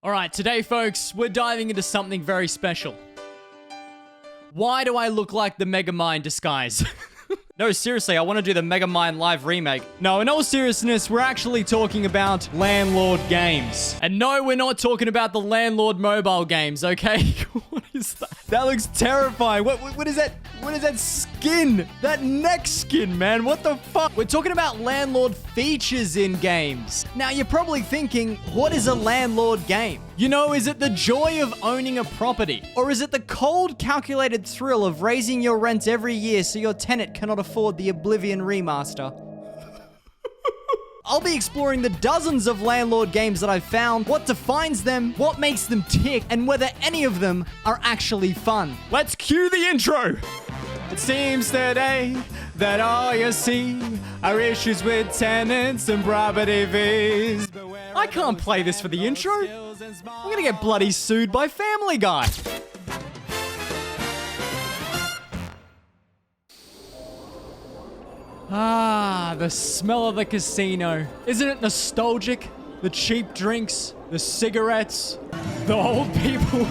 Alright, today folks, we're diving into something very special. Why do I look like the Megamind disguise? No, seriously, I want to do the Megamind live remake. No, in all seriousness, we're actually talking about Landlord games. And no, we're not talking about the Landlord mobile games, okay? What is that? That looks terrifying. What is that? What is that skin? That neck skin, man. What the fuck? We're talking about Landlord features in games. Now, you're probably thinking, what is a Landlord game? You know, is it the joy of owning a property? Or is it the cold, calculated thrill of raising your rent every year so your tenant cannot afford the Oblivion remaster? I'll be exploring the dozens of Landlord games that I've found, what defines them, what makes them tick, and whether any of them are actually fun. Let's cue the intro! It seems today that all you see are issues with tenants and property fees. I can't play this for the intro. I'm gonna get bloody sued by Family Guy. Ah, the smell of the casino. Isn't it nostalgic? The cheap drinks, the cigarettes, the old people.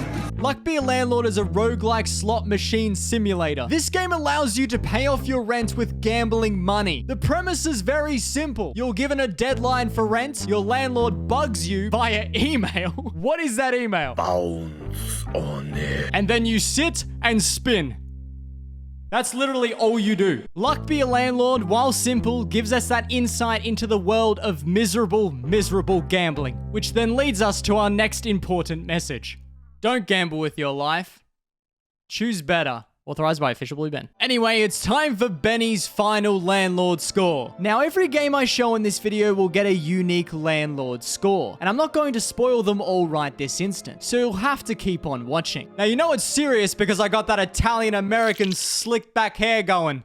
Be A Landlord is a roguelike slot machine simulator. This game allows you to pay off your rent with gambling money. The premise is very simple. You're given a deadline for rent, your landlord bugs you via email. What is that email? Bounce on it. And then you sit and spin. That's literally all you do. Be A Landlord, while simple, gives us that insight into the world of miserable, miserable gambling, which then leads us to our next important message. Don't gamble with your life. Choose better. Authorized by OfficialBlueBen. Anyway, it's time for Benny's final Landlord score. Now, every game I show in this video will get a unique Landlord score, and I'm not going to spoil them all right this instant, so you'll have to keep on watching. Now, you know it's serious because I got that Italian-American slick back hair going.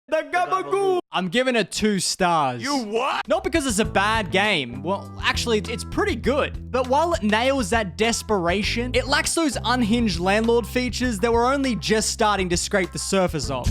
The gabagoo! I'm giving it 2 stars. You what? Not because it's a bad game. Well, actually, it's pretty good. But while it nails that desperation, it lacks those unhinged Landlord features that we're only just starting to scrape the surface of.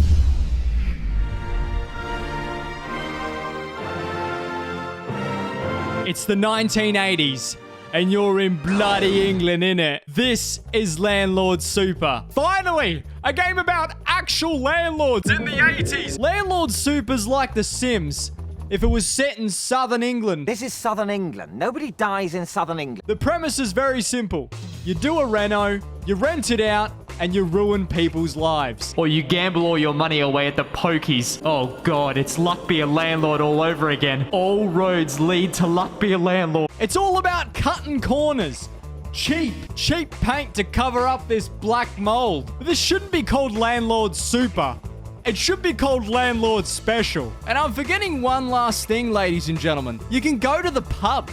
It's the 1980s. And you're in bloody England, innit? This is Landlord Super. Finally! A game about actual landlords in the 80s! Landlord Super's like The Sims, if it was set in southern England. This is southern England. Nobody dies in southern England. The premise is very simple. You do a reno, you rent it out, and you ruin people's lives. Or you gamble all your money away at the pokies. Oh god, it's Be A Landlord all over again. All roads lead to Be A Landlord. It's all about cutting corners. Cheap paint to cover up this black mold. But this shouldn't be called Landlord Super. It should be called Landlord Special. And I'm forgetting one last thing, ladies and gentlemen. You can go to the pub.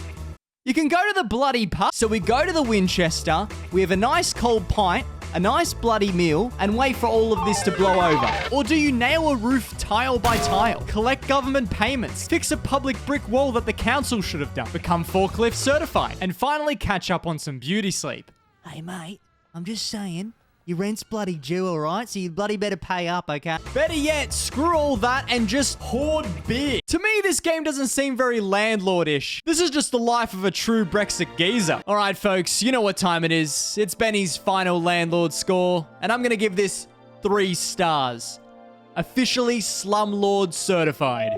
You can go to the bloody pub. So we go to the Winchester, we have a nice cold pint, a nice bloody meal, and wait for all of this to blow over? Or do you nail a roof tile by tile, collect government payments, fix a public brick wall that the council should have done, become forklift certified, and finally catch up on some beauty sleep? Hey mate, I'm just saying, your rent's bloody due, alright? So you bloody better pay up, okay? Better yet, screw all that and just hoard beer. To me, this game doesn't seem very landlord-ish. This is just the life of a true Brexit geezer. Alright, folks, you know what time it is. It's Benny's final Landlord score, and I'm gonna give this 3 stars. Officially Slumlord certified.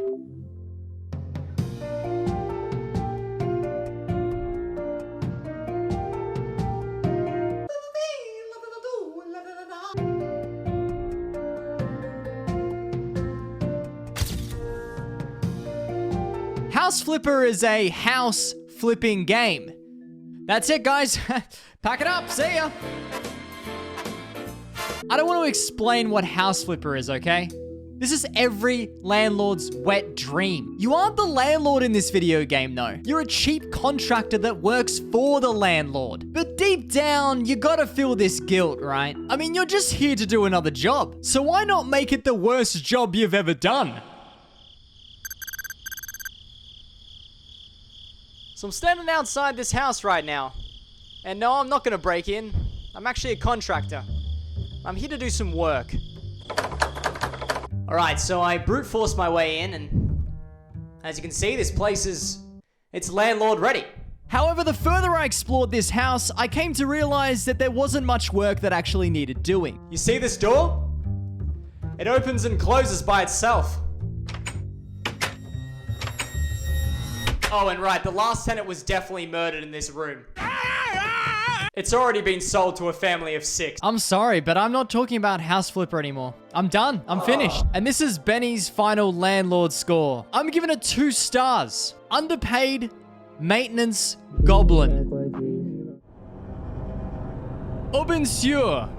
House Flipper is a house flipping game. That's it, guys. Pack it up. See ya. I don't want to explain what House Flipper is, okay? This is every landlord's wet dream. You aren't the landlord in this video game, though. You're a cheap contractor that works for the landlord. But deep down, you gotta feel this guilt, right? I mean, you're just here to do another job. So why not make it the worst job you've ever done? So I'm standing outside this house right now. And no, I'm not gonna break in. I'm actually a contractor. I'm here to do some work. Alright, so I brute forced my way in, and as you can see, this place is... it's landlord ready. However, the further I explored this house, I came to realize that there wasn't much work that actually needed doing. You see this door? It opens and closes by itself. Oh, and right, the last tenant was definitely murdered in this room. It's already been sold to a family of 6. I'm sorry, but I'm not talking about House Flipper anymore. I'm done. I'm finished. And this is Benny's final landlord score. I'm giving it 2 stars. Underpaid, maintenance, goblin. Open Sur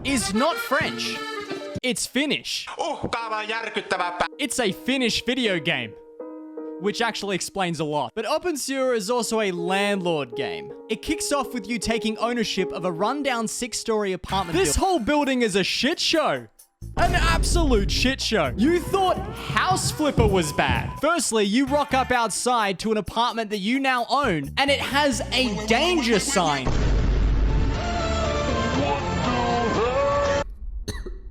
is not French. It's Finnish. It's a Finnish video game, which actually explains a lot. But Open Sur is also a landlord game. It kicks off with you taking ownership of a rundown 6-story apartment. This whole building is a shit show. An absolute shit show. You thought House Flipper was bad. Firstly, you rock up outside to an apartment that you now own, and it has a danger sign.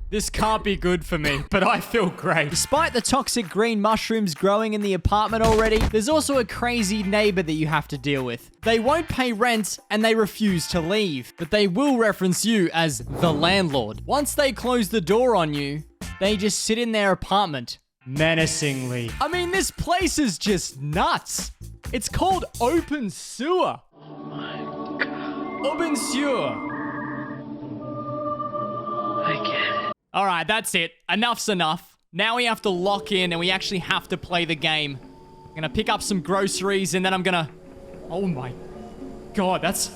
This can't be good for me, but I feel great. Despite the toxic green mushrooms growing in the apartment already, there's also a crazy neighbor that you have to deal with. They won't pay rent and they refuse to leave, but they will reference you as the landlord. Once they close the door on you, they just sit in their apartment menacingly. I mean, this place is just nuts. It's called Open Sewer. Oh my God. Open Sewer. I get it. All right, that's it. Enough's enough. Now we have to lock in and we actually have to play the game. I'm gonna pick up some groceries and then I'm gonna... Oh my God, that's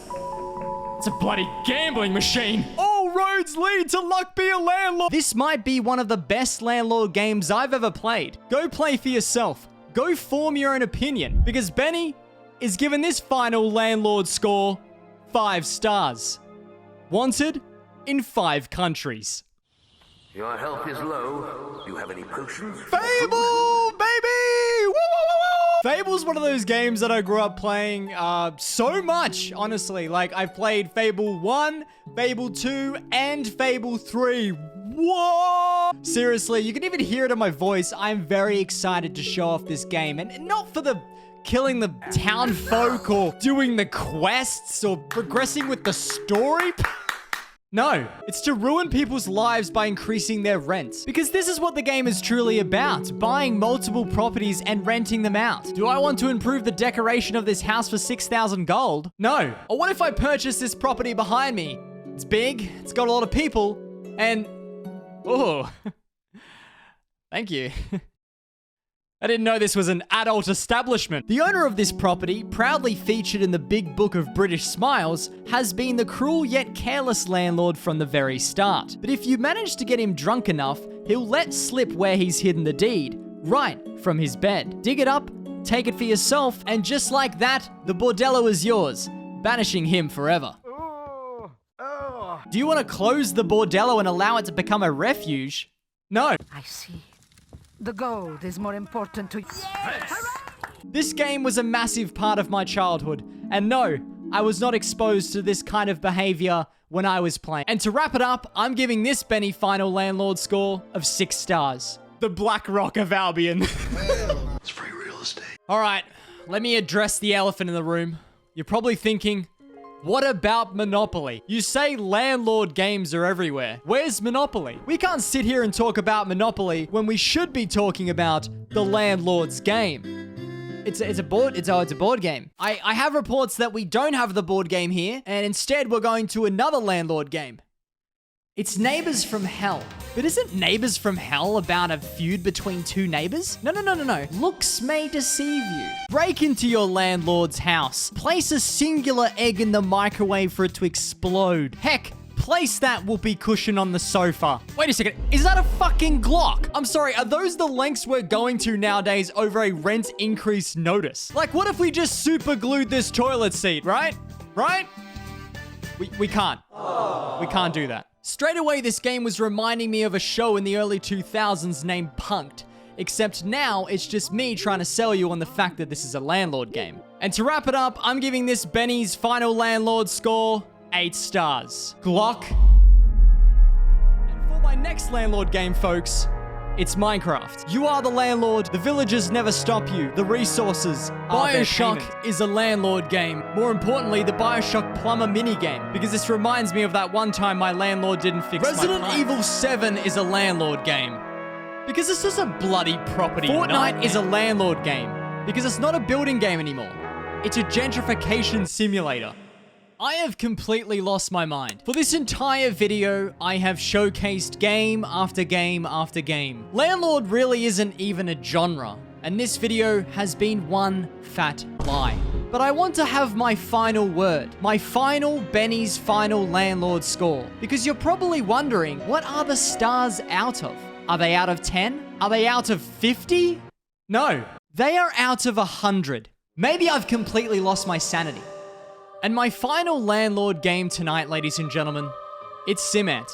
a bloody gambling machine. All roads lead to Luck Be A Landlord. This might be one of the best landlord games I've ever played. Go play for yourself. Go form your own opinion, because Benny is given this final landlord score 5 stars. Wanted in 5 countries. Your health is low. Do you have any potions? Fable, baby! Woo, woo, woo, woo! Fable's one of those games that I grew up playing so much, honestly. Like, I've played Fable 1, Fable 2, and Fable 3. Whoa! Seriously, you can even hear it in my voice. I'm very excited to show off this game. And not for the killing the town folk or doing the quests or progressing with the story. No, it's to ruin people's lives by increasing their rents. Because this is what the game is truly about, buying multiple properties and renting them out. Do I want to improve the decoration of this house for 6,000 gold? No. Or what if I purchase this property behind me? It's big, it's got a lot of people, and... Oh, thank you. I didn't know this was an adult establishment. The owner of this property, proudly featured in the Big Book of British Smiles, has been the cruel yet careless landlord from the very start. But if you manage to get him drunk enough, he'll let slip where he's hidden the deed, right from his bed. Dig it up, take it for yourself, and just like that, the bordello is yours, banishing him forever. Do you want to close the bordello and allow it to become a refuge? No. I see. The gold is more important to you. Yes! This game was a massive part of my childhood. And no, I was not exposed to this kind of behavior when I was playing. And to wrap it up, I'm giving this Benny final landlord score of 6 stars. The Black Rock of Albion. It's free real estate. All right, let me address the elephant in the room. You're probably thinking, what about Monopoly? You say landlord games are everywhere. Where's Monopoly? We can't sit here and talk about Monopoly when we should be talking about the landlord's game. It's a board game. I have reports that we don't have the board game here, and instead we're going to another landlord game. It's Neighbours from Hell. But isn't Neighbours from Hell about a feud between 2 neighbors? No. Looks may deceive you. Break into your landlord's house. Place a singular egg in the microwave for it to explode. Heck, place that whoopee cushion on the sofa. Wait a second, is that a fucking Glock? I'm sorry, are those the lengths we're going to nowadays over a rent increase notice? Like, what if we just super glued this toilet seat, right? Right? We can't. We can't do that. Straight away, this game was reminding me of a show in the early 2000s named Punk'd. Except now, it's just me trying to sell you on the fact that this is a landlord game. And to wrap it up, I'm giving this Benny's final landlord score 8 stars. Glock. And for my next landlord game, folks, It's Minecraft. You are the landlord. The villagers never stop you. The resources are their payment. BioShock is a landlord game. More importantly, the BioShock plumber minigame, because this reminds me of that one time my landlord didn't fix Resident my pipes. Evil 7 is a landlord game. Because this is a bloody property. Fortnite is a landlord game, because it's not a building game anymore. It's a gentrification simulator. I have completely lost my mind. For this entire video, I have showcased game after game after game. Landlord really isn't even a genre, and this video has been one fat lie. But I want to have my final word, my final Benny's final landlord score, because you're probably wondering, what are the stars out of? Are they out of 10? Are they out of 50? No, they are out of 100. Maybe I've completely lost my sanity. And my final landlord game tonight, ladies and gentlemen, it's SimAnt.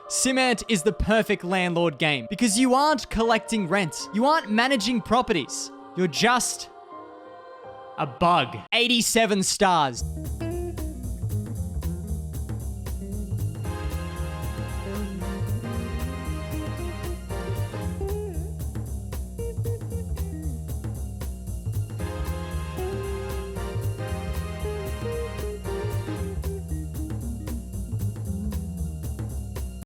SimAnt is the perfect landlord game because you aren't collecting rent. You aren't managing properties. You're just a bug. 87 stars.